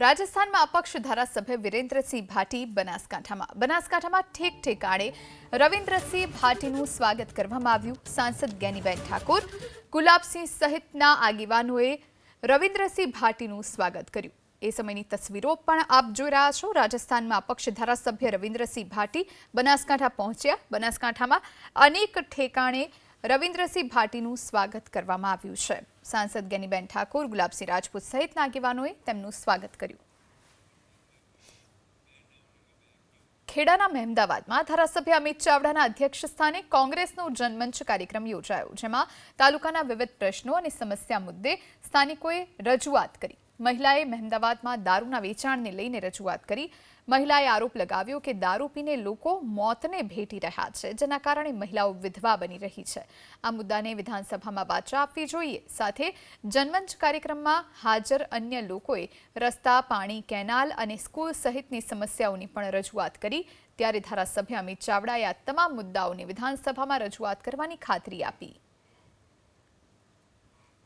રાજસ્થાનમાં અપક્ષ ધારાસભ્ય વિરેન્દ્રસિંહ ભાટી બનાસકાંઠામાં ઠેક ઠેકાણે રવિન્દ્રસિંહ ભાટીનું સ્વાગત કરવામાં આવ્યું। સાંસદ જ્ઞાનીબેન ઠાકોર, ગુલાબસિંહ સહિતના આગેવાનોએ રવિન્દ્રસિંહ ભાટીનું સ્વાગત કર્યું। એ સમયની તસવીરો પણ આપ જોઈ રહ્યા છો। રાજસ્થાનમાં અપક્ષ ધારાસભ્ય રવિન્દ્રસિંહ ભાટી બનાસકાંઠા પહોંચ્યા। બનાસકાંઠામાં અનેક ઠેકાણે રવિન્દ્રસિંહ ભાટીનું સ્વાગત કરવામાં આવ્યું છે। સાંસદ જ્ઞાનીબેન ઠાકોર, ગુલાબસિંહ રાજપૂત સહિતના આગેવાનોએ તેમનું સ્વાગત કર્યું। ખેડાના મહેમદાવાદમાં ધારાસભ્ય અમિત ચાવડાના અધ્યક્ષ સ્થાને કોંગ્રેસનો જનમંચ કાર્યક્રમ યોજાયો, જેમાં તાલુકાના વિવિધ પ્રશ્નો અને સમસ્યા મુદ્દે સ્થાનિકોએ રજૂઆત કરી। મહિલાએ મહેમદાવાદમાં દારૂના વેચાણને લઈને રજૂઆત કરી। મહિલાએ આરોપ લગાવ્યો કે દારૂ પીને લોકો મોતને ભેટી રહ્યા છે, જેના કારણે મહિલાઓ વિધવા બની રહી છે। આ મુદ્દાને વિધાનસભામાં વાચા આપવી જોઈએ। સાથે જનમંચ કાર્યક્રમમાં હાજર અન્ય લોકોએ રસ્તા, પાણી, કેનાલ અને સ્કૂલ સહિતની સમસ્યાઓની પણ રજૂઆત કરી। ત્યારે ધારાસભ્ય અમિત ચાવડાએ આ તમામ મુદ્દાઓની વિધાનસભામાં રજૂઆત કરવાની ખાતરી આપી।